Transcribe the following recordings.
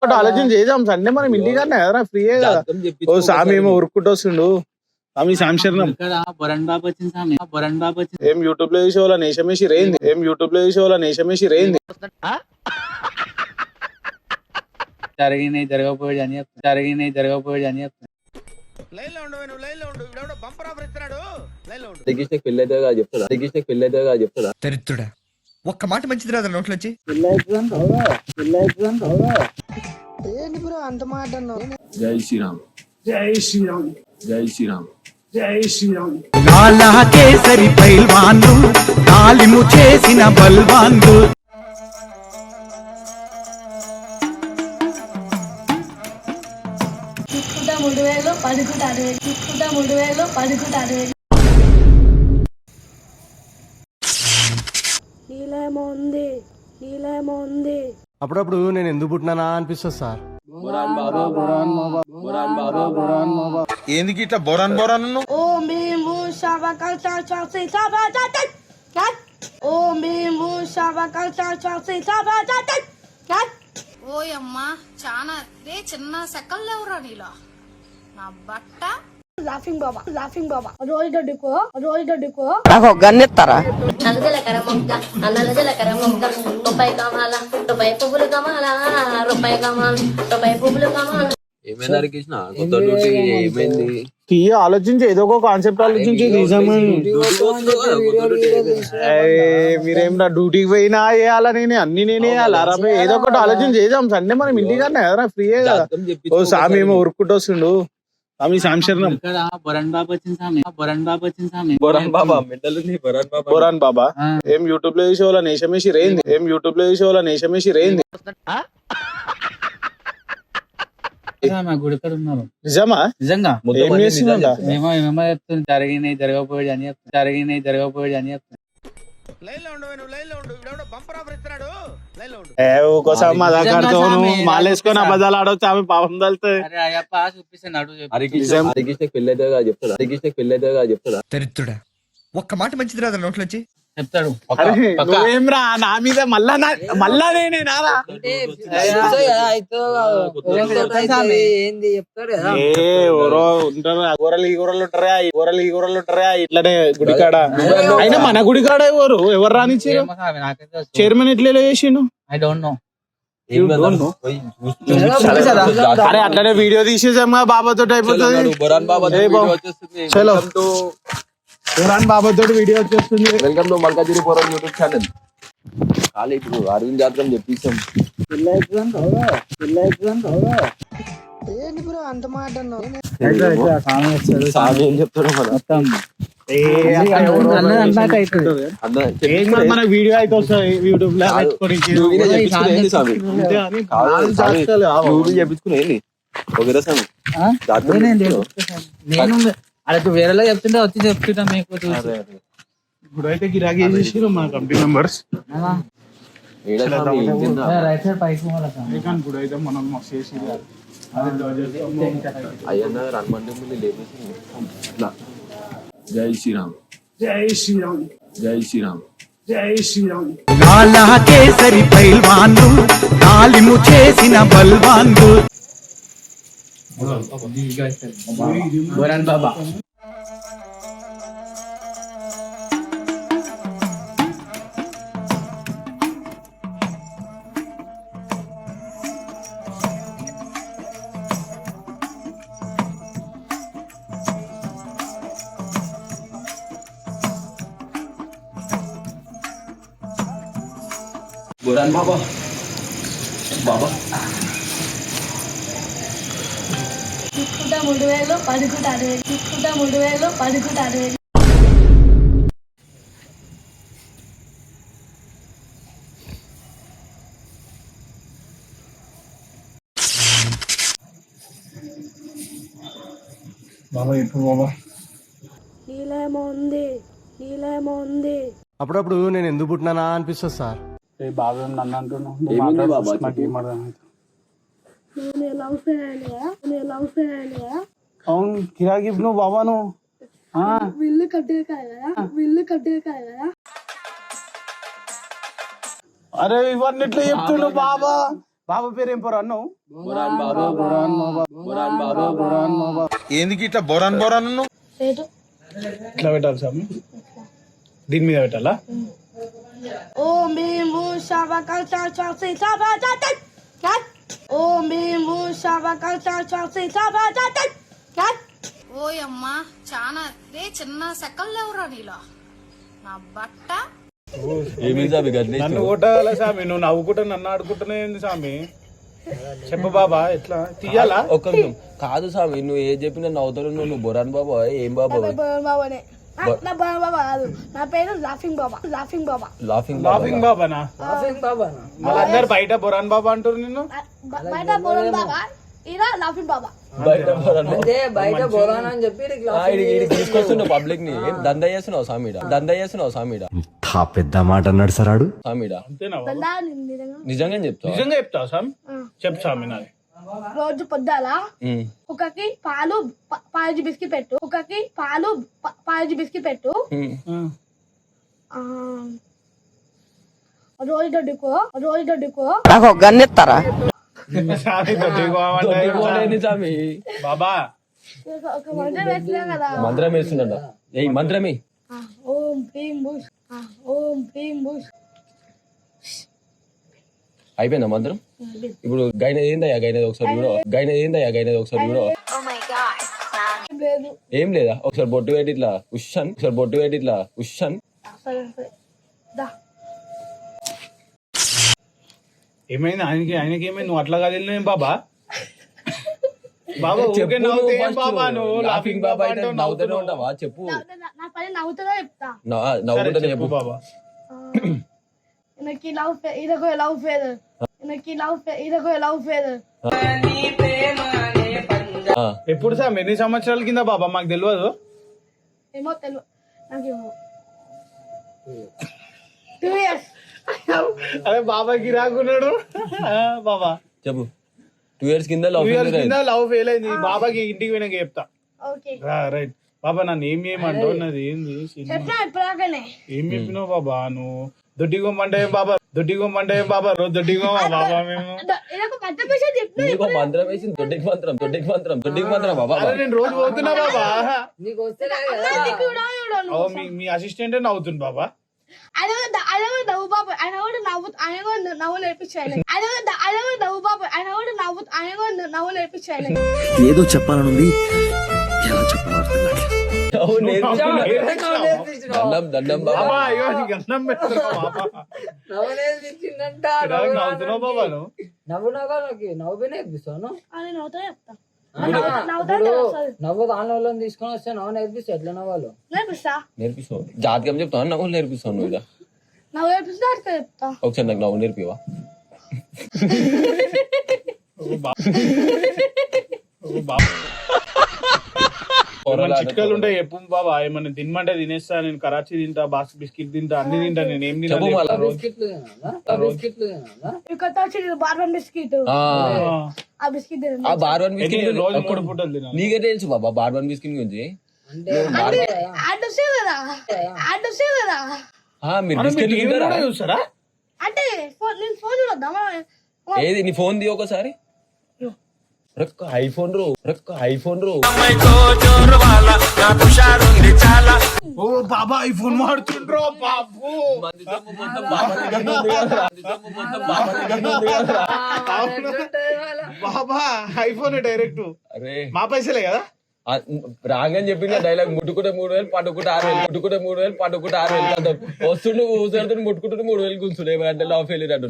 ఒకటి ఆలోచన చేద్దాం. సండే మనం ఇంటికన్నా కదరా, ఫ్రీయే కదా. ఓ సామి ఏమో ఉరుక్కుంటూ వస్తుండు. స్వామి సాంశరణం. ఏం యూట్యూబ్ లో చూసే వాళ్ళ నేషమేసి రేంది. జరిగినాయి జరగకపోయాడు అని చెప్తాను. పెళ్ళైతే చెప్తాడా దరిద్రుడా. ఒక్క మాట మంచిది రాదు నోట్లోంచి. జై శ్రీరామ్, జై శ్రీరామ్, జై శ్రీరామ్, జై శ్రీరామ్. లాలా కేసరి పైల్వాన్లు తాలిము చేసిన బల్వాన్లు. చూసుకుంటా 3000 పడుకుంటా 6000 చూసుకుంటా 3000 పడుకుంటా 6000. నీలేమో ఉంది. అప్పుడప్పుడు నేను ఎందుకు పుట్టినానా అనిపిస్తుంది సార్. ఏంది ఇట్లా బోరాన్ బోరాన్ ఓం భీం భూ శవకం శాశ్వసి సభాజాత్ ఓం భీం భూ శవకం శాశ్వసి సభాజాత్. ఓయమ్మా చానా రే చిన్న సెకల్ లేవురా నీలో నా బట్ట. లాఫింగ్ బాబా రోజు దొడ్డుకో నాకు గన్నెత్తారా. నల్లజలకర మొగ్గ నల్లజలకర మొగ్గ రూపాయి కావాలా రూపాయి పువ్వులు కావాలా రూపాయి పువ్వులు కావాలా. ఏమైంది హరికృష్ణ, కొత్త డ్యూటీ ఏమైంది? ఆలోచించి ఏదో ఒక కాన్సెప్ట్ ఆలోచించి మీరేం డ్యూటీకి పోయినా వేయాలా, అన్ని నేనే వేయాలా. ఏదో ఒకటి ఆలోచన చేద్దాం. సండే మనం ఇంటికన్నా కదరా, ఫ్రీయే కదా. ఓ సామి ఏమో ఉరుక్కుంటూ వస్తుండు. స్వామి సాంశరణం. బోరాన్ బాబా ఏం యూట్యూబ్ లో చూసే వాళ్ళ నేషమేసి రేంది. గుడికాడ ఉన్నారు నిజమా? నిజంగా ఏం చేస్తున్నా? ఏమేమో చెప్తుంది. జరిగినాయి జరగకపోయాడు అని చెప్తాను. మాలేసుకొని అబద్ధాలు ఆడవచ్చు. ఆమె పాపం తల్తే. హరికృష్ణ పెళ్ళైతే చెప్తాడా దరిద్రుడా. ఒక్క మాట మంచిది రాదు నోట్లోంచి. చెప్తాడు. నువ్వేమ్రా నా మీద మళ్ళా నేనే నారా. ఎవరో ఉంటారు, గొర్రెలు ఈ గొర్రెలు ఉంటారా ఇట్లనే గుడికాడ. అయినా మన గుడికాడ ఎవరు రానిచ్చారు? చైర్మన్ ఎట్లా చేసిండు? I don't know. అరే అట్లనే వీడియో తీసేసాం బాబాతో అయిపోతుంది. చలో బోరాన్ బాబాతో వీడియో వచ్చేస్తుంది. Welcome to Malkajgiri Pooran YouTube channel. ఖాళీ ఇప్పుడు అరవింద్ జాతకం చెప్పిస్తాం. ఏంటి బ్రో అంత మాట సామి ఏం చెప్తాడు మన వీడియో అయితే వస్తుంది యూట్యూబ్ లో. చెప్పించుకుని ఒక సామి నేను అలా వేరేలా చెప్తుంటే వచ్చి చెప్తుంటా మీకు. ఇప్పుడు అయితే గిరాకీ చేసి మా కంపెనీ మెంబర్స్ రైట్ సైడ్ పైకి ఇప్పుడు అయితే మనం చేసి అయ్యన్న రన్మండి ముందు లేపేసి జై శ్రీరామ్, జై శ్రీరామ్, జై శ్రీరామ్, జై శ్రీరామ్. లాలా కేసరి పైల్వాన్లు తాలిము చేసిన బల్వాన్లు. బోరాన్ బాబా బోరాన్ బాబా బాబా చూసుకుంటా 3000 పడుకుంటా 6000 చూసుకుంటా 3000 పడుకుంటా 6000. బాబా ఎప్పుడు బాబా నీలేమో ఉంది. అప్పుడప్పుడు నేను ఎందుకు పుట్టినానా అనిపిస్తుంది సార్. బాబా నన్ను అంటున్నావు. నేను లవ్ చేయాలి అవును గిరాకీ నువ్వు బాబా నువ్వు బిల్లు కట్టే కదా. అరే ఇవన్నీ ఎట్లా చెప్తుండు బాబా. బాబా పేరు ఏం పోరా అన్నావు? ఎందుకు ఇట్లా బోరాన్ బోరాన్ అన్నావు? పేరు ఇట్లా పెట్టాలి స్వామి, దీని మీద పెట్టాలా? ఓం భీం భూ శవకం శాశ్వతి సభాజత ఓం భీం భూ శవకం శాశ్వతి సభాజత ఓయమ్మా చాలా రే చిన్న సెకండ్ లేవురా నీలో నా బట్ట నన్ను కొట్టాలా స్వామి? నువ్వు నవ్వుకుంటా నన్ను ఆడుకుంటున్నా ఏంది స్వామి? చెప్పు బాబా, ఎట్లా తీయాలా? ఒక్క నిమిషం. కాదు స్వామి, నువ్వు ఏం చెప్పినా నవ్వుతాడు. నువ్వు బొరాన్ బాబా ఏం బాబా? బాబానే నా బాబా కాదు, నా పేరు laughing Baba. Laughing Baba. Laughing laughing బాబానా? వాళ్ళందరు బయట బొరాన్ బాబా అంటారు నిన్ను. బయట బోరన్ బాబా, ఇలా లాఫింగ్ బాబా. బయట బోరాన్ అని చెప్పి తీసుకొస్తున్నావు పబ్లిక్ ని. దందా చేస్తున్నావు సామీడ పెద్ద మాట అన్నాడు సరాడు. సామీడ అంతేనా? నిజంగా చెప్తావు? నిజంగా చెప్తావు స్వామి? చెప్పు స్వామి. నాది రోజు పొద్దాల ఒకకి పాలు పాలు బిస్కెట్ పెట్టు, ఒకకి పాలు పాలు బిస్కెట్ పెట్టు. రోజు దొడ్డుకో నాకు ఒక గన్నెత్తారా? స్వామి దొడ్డిగో అంటే సామి బాబా ఒక మంత్రం వేసినా కదా. మంత్రం వేస్తున్నాడు. ఏ మంత్రమే? ఓం భీం భూష్, ఓం భీం భూష్. అయిపోయిందా మంత్రం? ఇప్పుడు గైన ఏందయ్యా గైనది ఒకసారి చూడ. లేదు ఏం లేదా? ఒకసారి బొట్టు పెట్టి ఇట్లా ఉషన్. సరే సరే దా. ఏమైంది ఆయనకి ఏమైంది? నువ్వు అట్లా కాదు వెళ్ళిన బాబా. బాబా ఊరికే చెప్పు నవ్వుతే ఏం first. బాబా నువ్వు లాఫింగ్ బాబా అయితే అంటావు, నవ్వుతూనే నవ్వుతున్నావు. ఉంటావా? చెప్పు. నా పని నవ్వుతుందో చెప్తా. నవ్వుకుంటే సరే, చెప్పు. చెప్పు బాబా. எனக்கு லவ் இதற்கு லவ் ஃபேதர் எனக்கு లవ్ ఫేదర్. ఆ, ఎప్పుడు సార్ ఎన్ని సంవత్సరాల కింద బాబా? మాకు తెలియదు. ఏమో తెలియదు నాకేమో 2 years. అరే బాబాకి రాకున్నాడు. బాబా చెప్పు. 2 years కింద లవ్ 2 years కింద లవ్ ఫెయిల్ అయింది. బాబాకి ఇంటికి పోయినాక చెప్తా. ఓకే రైట్ బాబా. నన్ను ఏం చేయమంటావు? నాది ఏంది చెప్పినా ఇప్పటిదాకానే. ఏం చెప్పినావు బాబా? నువ్వు దొడ్డిగొమ్మంటే బాబా, రోజు దొడ్డిగోమా బాబా మేము. ఇదొక పెద్ద విషయం చెప్పినా. నీకు మంత్రం వేసింది. దొడ్డికి మంత్రం బాబా. అరే నేను రోజు పోతున్నా బాబా. నీకు వస్తే ఓ, మీ అసిస్టెంట్ నవ్వుతుంది బాబా. ఆయన కూడా నవ్వు బాబు, ఆయన కూడా నవ్వు నేర్పించాను. ఆయన కూడా నవ్వు బాబు, ఆయన కూడా నవ్వు నేర్పించాను. ఏదో చెప్పాలనుంది, ఎలా చెప్పాలో అర్థం కావట్లేదు. అవును, నేర్పించినా. దండం బాబా. బాబా అయ్యో నీకు అన్నం పెడుతున్నావు బాబా. నవ్వుతున్నావు బాబా నువ్వు. నవ్వు నేర్పిస్తాను. అని నవ్వుతా చెప్తా. నవ్వు దాని తీసుకొని వస్తే నవ్వు నేర్పిస్తా. ఎట్లా నవ్వాలో నేర్పిస్తావు. జాతకం చెప్తావు, నవ్వులు నేర్పిస్తావు నువ్వు. ఇలా నవ్వు నేర్పిస్తా చెప్తా. ఒకసారి నాకు నవ్వు నేర్పివా? చిట్కాలు ఉంటాయి చెప్పు బాబా. ఏమన్నా తినమంటే తినేస్తా. నేను కరాచీ తింటా, బాక్స్ బిస్కెట్ తింటా, అన్ని తింటా. నేను ఏం చెప్పు మళ్ళా. కొత్త వచ్చింది బార్బన్ బిస్కెట్. ఆ బిస్కెట్ ఆ బార్బన్ బిస్కెట్ రోజు 3 పూటలు తినాలి. నీకే తెలుసు బాబా బార్బన్ బిస్కెట్ గురించి. యాడ్ వస్తాయి కదా. మీరు బిస్కెట్ తింటారా? చూస్తారా? అంటే నేను ఫోన్ చూడొద్దా? ఏది నీ ఫోన్ ది ఒకసారి. ఐఫోన్ రో. ఓ బాబా ఐఫోన్ వాడుతుండ్రో బాబు. బాబా ఐఫోన్ డైరెక్ట్ అరే మా పైసలే కదా. రాంగని చెప్పింది డైలాగ్. ముట్టుకుంటే 3000, పట్టుకుంటే 6000. వస్తుండు ఊసడుతుండు, ముట్టుకుంటుంటే 3000 కూర్చుండే. అంటే లవ్ ఫెయిల్ అంటు.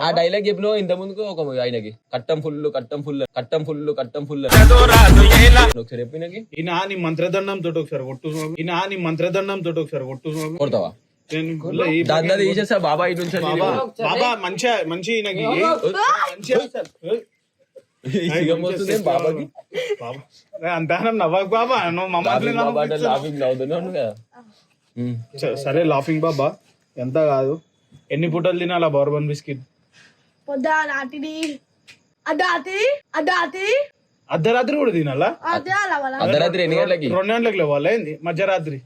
ఆ డైలాగ్ చెప్పిన ఇంత ముందుకు ఒక ఆయనకి కట్టం ఫుల్ ఒకసారి చెప్పినకి. ఈయన నీ మంత్రదండం తోటి ఒకసారి కొట్టు. కొడతావా? దాంట్లో తీసేస్తా బాబా. ఇటు నుంచి బాబా మంచి ఈయనకి వస్తుంది బాబాకి. అంతానం నవ్వకు బాబా. నువ్వు మమ్మల్ని సరే లాఫింగ్ బాబా. ఎంత కాదు, ఎన్ని పూటలు తినాలా బార్బన్ బిస్కెట్? పొద్దా రాత్రి అర్ధరాత్రి కూడా తినాలా? అర్ధరాత్రి ఎన్ని గంటలకి? 2 గంటలకు లేవాలా ఏంది? మధ్యరాత్రి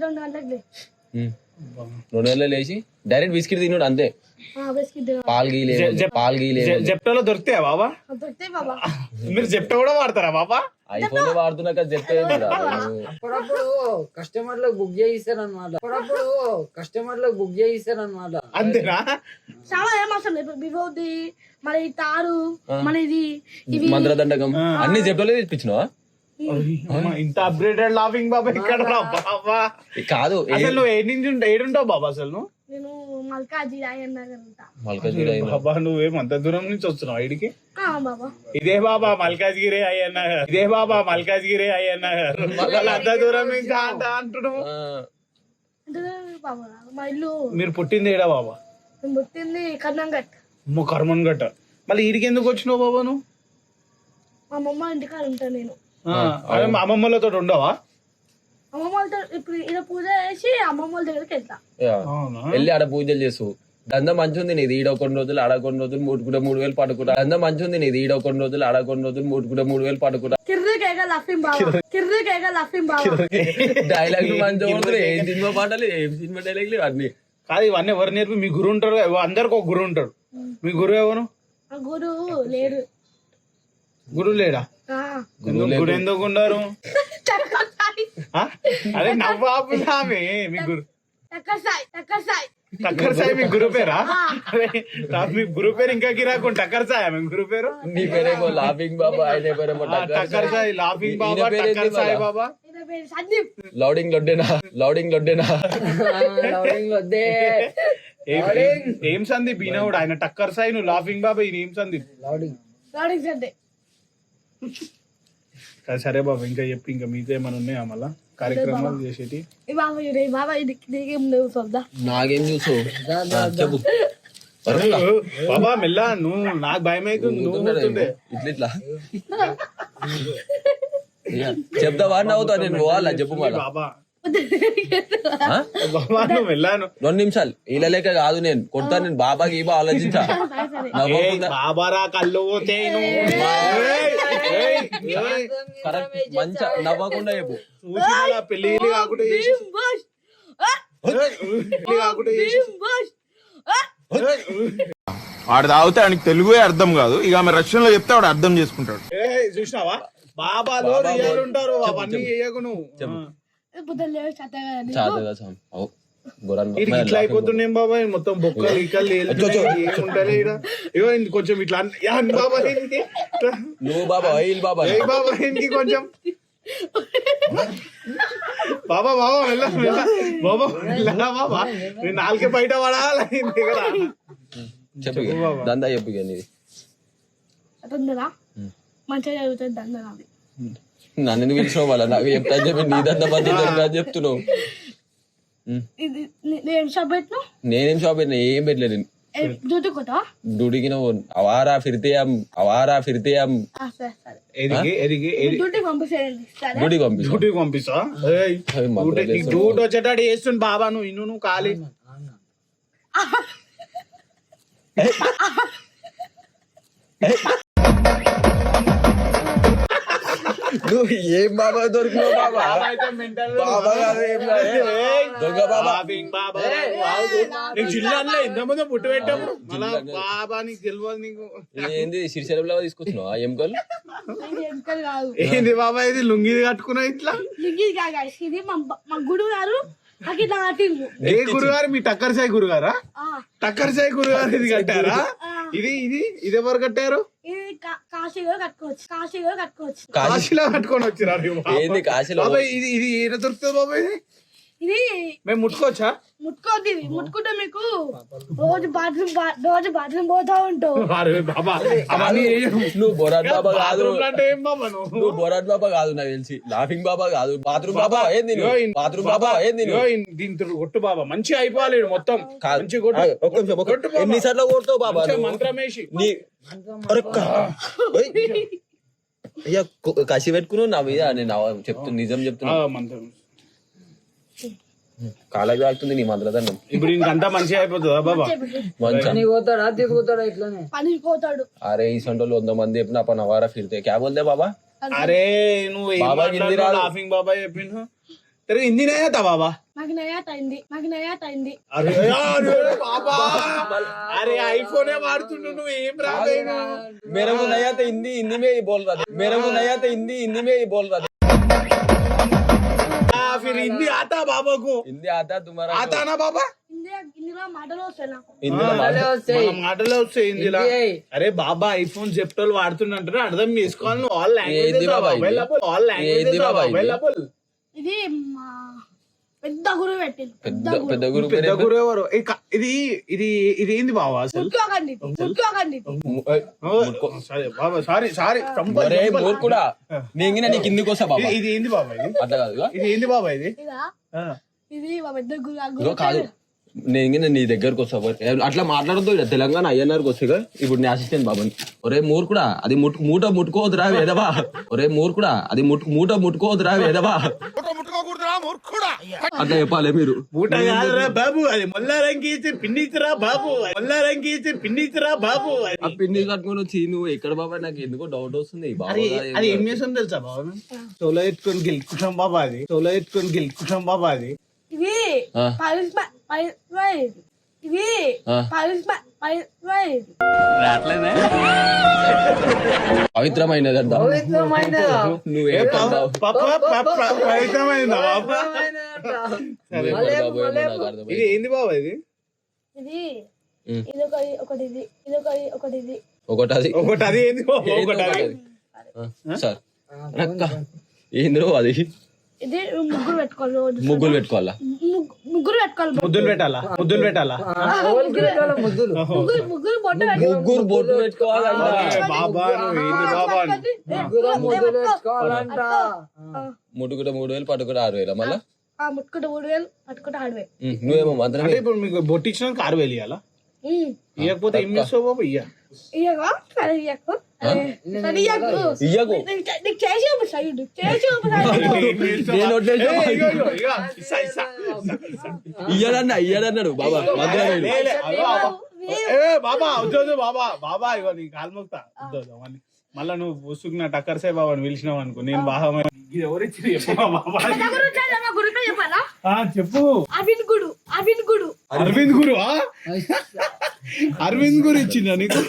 2 గంటలకి. రెండు గంటలు లేచి డైరెక్ట్ బిస్కెట్ తిన్నాడు అంతే. బిస్కెట్ పాలు గీలే జెప్టోలో దొరుకుతాయా బాబా? దొరికితే బాబా. మీరు జెప్టో కూడా వాడతారా బాబా? ఐఫోన్ వాడుతున్నాక చెప్తే అప్పుడప్పుడు కస్టమర్లకు బుక్ చేయిస్తారన్నమాట. అంతేనా? చాలా ఏం అవసరం లేదు. విభూతి మన ఈ తారు మన ఇది ఇవి మంత్రదండకం అన్ని చెప్తలే తెప్పించినావా? ఇంత అప్గ్రేడెడ్ లాఫింగ్ బాబా ఇక్కడ రా బాబా. కాదు అసలు నువ్వు ఏడుంటావు బాబా? అసలు నువ్వు నేను మల్కాజీ నగర్ ఉంటా. బాబా నువ్వేమంత దూరం నుంచి వస్తున్నావు ఇడికి? బాబా ఇదే బాబా మల్కాజ్గిరి అయ్యన్న అంత దూరం నుంచి అంటున్నావు. బాబా మా ఇల్లు. మీరు పుట్టింది ఏడా బాబా? నేను పుట్టింది కర్ణంగట్. కర్మన్ గట్ట. మళ్ళీ ఈడికి ఎందుకు వచ్చినావు బాబా నువ్వు? మా అమ్మమ్మ ఇంటికాడ ఉంటాను నేను. అమ్మమ్మలతో ఉండవా? అమ్మమ్మ వాళ్ళతో ఇప్పుడు ఇలా పూజ చేసి అమ్మమ్మ వాళ్ళ దగ్గరికి వెళ్తా. వెళ్ళి ఆడ పూజలు చేసు. దందా మంచి ఉంది నీది. ఈడ కొన్ని రోజులు ఆడ కొన్ని రోజులు మూడుకుంటే 3,000 పడుకుంటా. దందా మంచి ఉంది నీది. ఈడ కొన్ని రోజులు ఆడ కొన్ని రోజులు మూడుకుంటే 3,000 పడుకుంటా. కిర్రికేగా లఫింగ్ బాబా. డైలాగ్ మంచిగా ఉంటుంది. ఏం సినిమా పాటలు ఏం సినిమా డైలాగ్లు అన్ని కాదు. ఇవన్నీ ఎవరు నేర్పి? మీ గురువు ఉంటారు, అందరికి ఒక గురువు ఉంటాడు. మీ గురువు ఎవరు? గురువు లేడు. గురువు లేడా? గురు ఎందుకు ఉండరు? అదే నవ్వాపుదామే. మీ గురు టక్కర్ సాయి మీ గురు పేరా? మీ గురు పేరు ఇంకా గిరాకుండా టక్కర్ సాయి మీ గురు పేరు? నీ పేరేమో లాఫింగ్ బాబా, ఆయన పేరేమో టక్కర్ సాయి. లాఫింగ్ బాబా, టక్కర్ సాయి బాబా. లౌడింగ్ లొడ్డేనా? ఏం సందీప్ ఈయనవుడు? ఆయన టక్కర్ సాయి, నువ్వు లాఫింగ్ బాబా. ఈయన ఏం సందీప్? సరే బాబా, ఇంకా చెప్పి ఇంకా మీతో ఏమైనా ఉన్నాయా మళ్ళా కార్యక్రమాలు చేసేటి? నాకేం చూసు చెప్పు బాబా. మెల్లా నువ్వు, నాకు భయం అవుతుంది. నువ్వు ఇట్లా చెప్తావా? నవ్వుతా నేను పోవాలా? చెప్పు మళ్ళా బాబా. బాబా నువ్వు వెళ్ళాను 2 నిమిషాలు. ఇలా లేక కాదు నేను కొడతా. నేను బాబాకి ఇవా ఆలోచించా. బాబారా కళ్ళు మంచిగా నవ్వకుండా చెప్పు. పెళ్లి కాకుండా వాడు తాగితే ఆయనకి తెలుగు అర్థం కాదు. ఇక ఆమె రష్యన్ లో చెప్తే వాడు అర్థం చేసుకుంటాడు. చూసినావా బాబాలో రియాలు ఉంటారు. అవన్నీ చేయకు నువ్వు. ఇట్లా అయిపోతున్నాం బాబాయ్. మొత్తం బొక్కలు ఇక్కలు ఏముంటాయి. ఇగో కొంచెం ఇట్లా బాబా. నువ్వు బాబా బాబా బాబా ఇంటికి కొంచెం బాబా వెళ్ళ బాబా బాబా. నేను నాలుగే బయట పడాలి కదా. చెప్పు దందా చెప్పు. మంచిగా జరుగుతుంది దందా. నన్ను పిలిచిన వాళ్ళ నాకు చెప్తా చెప్పి నీ దందా మంచిగా చెప్తున్నావు. నేనేం షాప్ పెట్టినా? ఏం పెట్టలేదు. డ్యూటీకి నువ్వు అవారా ఫిర్తే డ్యూటీకి పంపిస్తా. డ్యూటీ వచ్చేటాడు వేస్తుంది బాబా. నువ్వు నువ్వు ఖాళీ నువ్వు ఏం బాబా దొరికినావు బాబా? దొంగ బాబా. నీకు జిల్లాలో ఎంతమంది పుట్టి పెట్టాము మళ్ళా బాబా. నీకు తెలియదు. నీకు ఏంది సిరిశలంలో తీసుకొచ్చినావు ఆ ఎముకలు? ఏంది బాబా ఇది లుంగి కట్టుకున్నావు ఇట్లా? ఇది మా గురువు గారు ఏ గురుగారు? మీ టక్కర్ సాయి గురుగారా? టక్కర్ సాయి గురుగారు ఇది కట్టారా? ఇది ఎవరు కట్టారు? కాశీలో కట్టుకోవచ్చు. కాశీలో కట్టుకొని వచ్చిరా? ఏంది కాశీలో? ఇది ఏదో దొరుకుతుంది బాబా? ఇది మేము ముట్టుకోవచ్చా? ముట్టుకోద్ది. ముట్టుకుంటే మీకు రోజు బాత్రూమ్ పోతా ఉంటావు. నువ్వు బొరాట్ బాబా కాదు. అంటే ఏం బాబా నువ్వు బొరాట్ బాబా కాదు నాకు తెలిసి. లాఫింగ్ బాబా కాదు. బాత్రూమ్ బాబా ఏంది? బాత్రూమ్ బాబా ఏంది? దీంతో కొట్టు బాబా. మంచిగా అయిపోవాలి మొత్తం. ఎన్నిసార్లు కొడతావు బాబా? మంత్రమేసి అయ్యా కసి పెట్టుకున్నావు నా మీద. నేను చెప్తున్నా, నిజం చెప్తున్నా. మంత్రం కాళ్ళకి తాగుతుంది నీ మంత్రదండం. ఇప్పుడు ఇంకంతా మంచిగా అయిపోతుందా బాబా? పోతాడు. అరే ఈ సంటోళ్ళు 100 మంది చెప్పిన अपन हमारा फिरते क्या बोलते बाबा? అరే నువ్వు లాఫింగ్ బాబా చెప్పిండు. तेरे हिंदी नहीं आता बाबा? నాకు నయాత అయింది अरे यार बाबा अरे आईफोन है वाడుతుండు నువ్వు ఏం రావేను मेरे को नहीं आता हिंदी हिंदी में ही बोल रहा था मेरे को नहीं आता हिंदी हिंदी में ही बोल रहा था फिर हिंदी आता बाबा को हिंदी आता तुम्हारा आता ना बाबा ఇందులో మాటలు వస్తాయి నాకు हिंदी में మన మాటలో వస్తాయి హిందీలో అరే బాబా ఐఫోన్ జెప్టోలు వాడుతుండంటారు అర్థం చేసుకోవాలి నువ్వు ఆల్ ఏంది బాబా ఇది? లాంగ్వేజెస్ ఆల్ ఏంది బాబా ఇది? లాంగ్వేజెస్ ఇది మా పెద్ద గురువు పెట్టింది పెద్ద గురు పెద్ద గురు ఎవరు ఇది ఇది ఇది ఏంది బాబా అసలు ముక్కోకండి సరే బాబా సారీ సారీ అరే మూర్ఖుడా నేను నీ కిందికి వస్తా బాబా ఇది ఏంది బాబా ఇది అట్లా కాదు ఇది ఏంది బాబా ఇది ఇది మా పెద్ద గురువు ఇదిగో కాదు నేను నీ దగ్గరకు వస్తా అట్లా మాట్లాడద్దు ఇక్కడ తెలంగాణ అయ్యన్నారికి వస్తే ఇప్పుడు నీ అసిస్టెంట్ బాబాని ఒరే మూర్ఖుడా అది మూట ముట్టుకోవద్దురా వేదవా ఒరే మూర్ఖుడా అది మూట ముట్టుకోవద్దురా వేదవా అట్లా చెప్పాలి మీరు మూట కాదురా బాబు అది మొల్లారంగి పిన్నితిరా బాబు మొల్లారంగి పిన్నితిరా బాబు ఆ పిన్ని కట్టుకొని వచ్చి నువ్వు ఎక్కడ బాబా నాకు ఎందుకో డౌట్ వస్తుంది అది అది ఏం చేసాం తెలుసా బాబు సోలో ఎత్తుకొని గెలుకుతాం బాబా అది సోలో ఎత్తుకొని గెలుకుతాం బాబా అది ఇది ఇది పవిత్రమైనదంట నువ్వేం పడ్డావు పవిత్రమైందా బాబా ఇది ఏంది బాబా ఇది ఇది ఇది ఒకటి ఇది ఒకటి ఇది ఒకటి అది ఒకటి అది ఏంది బాబా ఒకటి అది సార్ రక్క ఏంద్రో అది ఇది ముగ్గురు పెట్టుకోవాలి రోజు. ముగ్గులు పెట్టుకోవాలా ముగ్గురు పెట్టుకోవాలి ముద్దులు పెట్టాలా ముద్దులు పెట్టాలా ముద్దులు ముగ్గురు బొట్టు ముగ్గురు బొట్టు పెట్టుకోవాలంట బాబా నువ్వు ఏంది బాబా ముద్దులు పెట్టుకోవాలంట ముట్టుకుంటే 3,000 పట్టుకుంటే 6,000 మళ్ళా ముట్టుకుంటే 3,000 పట్టుకుంటే 6,000 నువ్వేమో మంత్రం అంటే ఇప్పుడు మీకు బొట్టించిన 6,000 ఇవ్వాలా ఇవ్వకపోతే ఏం చేస్తావు బాబు ఇయ్యగా సరే ఇయ్యకు సరే ఇయ్యకు ఇయ్యకు నీకు చేసి చూపిస్తాయి నేను ఇయ్యడన్నాడు బాబా మంత్రం బాబా వద్దు బాబా బాబా ఇగో నీ కాలు మొక్తా వద్దు మళ్ళా నువ్వు పుసుకున్న టక్కర్ సే బాబా పిలిచినావు అనుకో నేను బాగా ఎవరిచ్చి చెప్పు అరవింద్ గుడు అరవింద్ గురు అరవింద్ గురు ఇచ్చిందా నీకు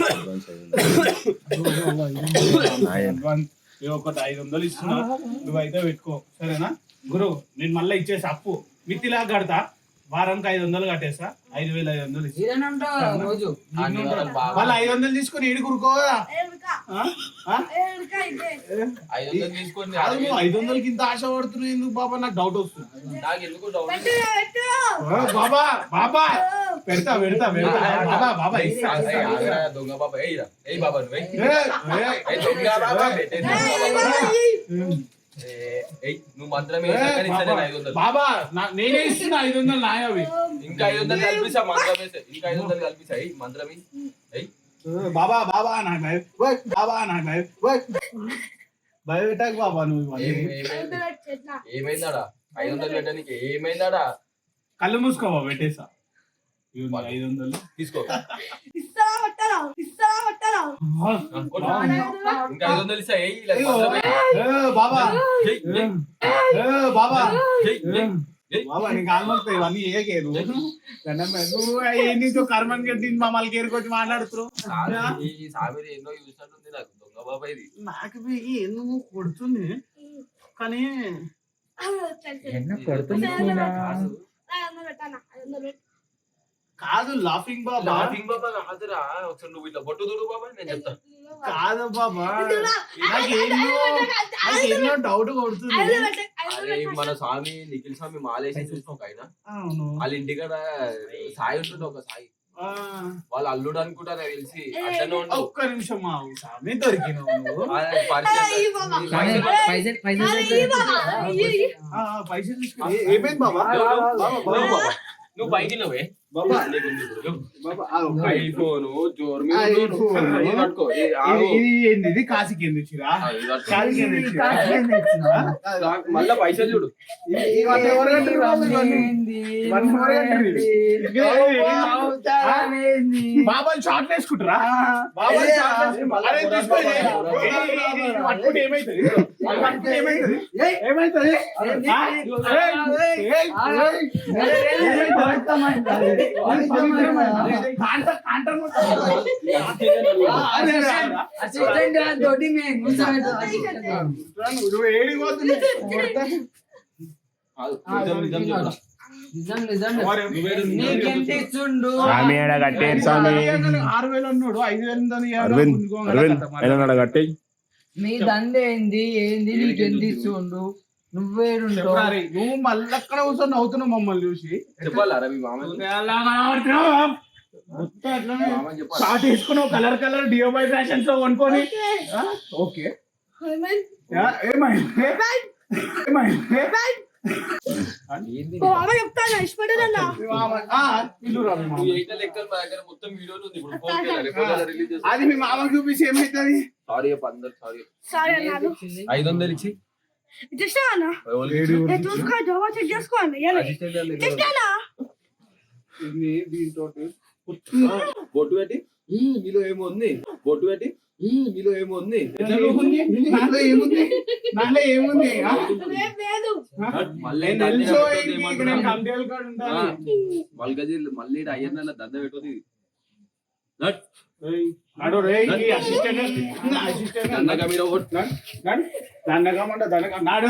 ఒకటి 500 ఇస్తున్నా నువ్వు అయితే పెట్టుకో సరేనా గురు నేను మళ్ళీ ఇచ్చేసి అప్పు మిత్తిలా కడతా వారానికి 500 కట్టేస్తా 5,500 రోజు మళ్ళీ 500 తీసుకొని ఏడు కురుకోదా 500కి ఇంత ఆశ పడుతున్నావు ఎందుకు బాబా నాకు డౌట్ వస్తుంది బాబా బాబా పెడతా బాబా బాబా దొంగ బాబా ఏ బాబా నువ్వు మంత్రమే బాబా నేనే ఇస్తున్నా 500 నాయవి ఇంకా 500 కల్పిస్తా మంత్రం వేస్తే ఇంకా 500 కల్పిస్తా మంత్రమే బాబా బాబా నాకు బాబా నాకు భయపెట్టాక బాబా నువ్వు ఏమైందాడా 500 పెట్టడానికి ఏమైందాడా కళ్ళు మూసుకోవా పెట్టేసా 500 తీసుకో ఇస్తారా పట్టారా ఇంకా 500 ఇస్తా బాబా బాబా బాబా నీకు ఆల్మోస్తాయి ఇవన్నీ ఏకే నువ్వు నీతో కర్మన్ గట్టి మమ్మల్ని కేరుకొచ్చి మాట్లాడుతున్నావు సామిరి ఎన్నో చూసినట్టుంది నాకు దొంగ బాబా ఇది నాకు ఎందుకు కొడుతుంది కానీ కాదు లాఫింగ్ బాబా లాఫింగ్ బాబా కాదురా ఒకసారి నువ్వు ఇట్లా బొట్టు దూడు బాబా నేను చెప్తాను కాదు బాబా నాకు ఎన్నో డౌట్ కొడుతుంది అరే మన స్వామి నిఖిల్ స్వామి మాలేసి చూసిన ఒక ఆయన వాళ్ళ ఇంటికాడ సాయి ఉంటుంది ఒక సాయి వాళ్ళు అల్లుడు అనుకుంటా నాకు తెలిసి అట్లనే ఉంటావు ఒక్క నిమిషం మా స్వామి దొరికినావు పైసలు తీసుకుని ఏమైంది బాబా నువ్వు పైకి నువ్వే బాబా ఐఫోన్ జోరు ఇది కాశీకి ఎందుకు వచ్చిరా? కాశీకి ఎందుకు వచ్చిరా? మళ్ళా పైసలు చూడు. ఇవన్నీ ఎవరు కట్టారు బాబు? ఇవన్నీ ఎవరు కట్టారు? బాబాలు షార్ట్ వేసుకుంటారా? బాబాలు షార్ట్ అరే తీసుకోండి. పట్టుకుంటే ఏమైతుంది? పట్టుకుంటే ఏమైతుంది? ఏమైతుంది? అసిస్టెంట్ తోటి మేము నువ్వు ఏడికి పోతున్నావు? నిజం నీకెంత ఇచ్చుండు? 6,000 అన్నాడు, 5,000 కట్టే మీ దండ ఏంది నీకెంత ఇచ్చుండు? నువ్వేడుంటావు? నువ్వు మళ్ళీ అక్కడ కూర్చొని అవుతున్నావు మమ్మల్ని చూసి. చెప్పాలా రవి మామ షార్ట్ వేసుకున్నావు కలర్ కలర్ డియోబై ఫ్యాషన్స్ లో కొనుక్కొని. ఓకే ఏమైంది? మా మామ చెప్తాను ఇష్టపడేదన్నా. ఇల్లు రా మీ మామ. లెక్కలు మా దగ్గర మొత్తం వీడియోలు ఉంది. ఇప్పుడు ఫోన్ చేయాలి, రిలీజ్ చేస్తాం. అది మీ మామకు చూపిస్తే ఏమైతుంది? సారీ అందరు సారీ. సరే అన్నాను 500 ఇచ్చి ఇచ్చేస్తా అన్న. చూసుకో జోబా చెక్ చేసుకోండి. ఇచ్చేస్తానా? దీంతో బొట్టు పెట్టి మీలో ఏమో ఉంది, బొట్టు పెట్టి మీలో ఏమో ఉంది. నాలో ఏముంది? నాలో ఏముంది? లేదు మళ్ళీ తెలుసు నేను కంపెనీ కాడ ఉంటాను. మళ్ళీ అయ్యన్న దంద పెట్టదు. నడు రే అసిస్టెంట్ దండగా మీరు దండగా నాడు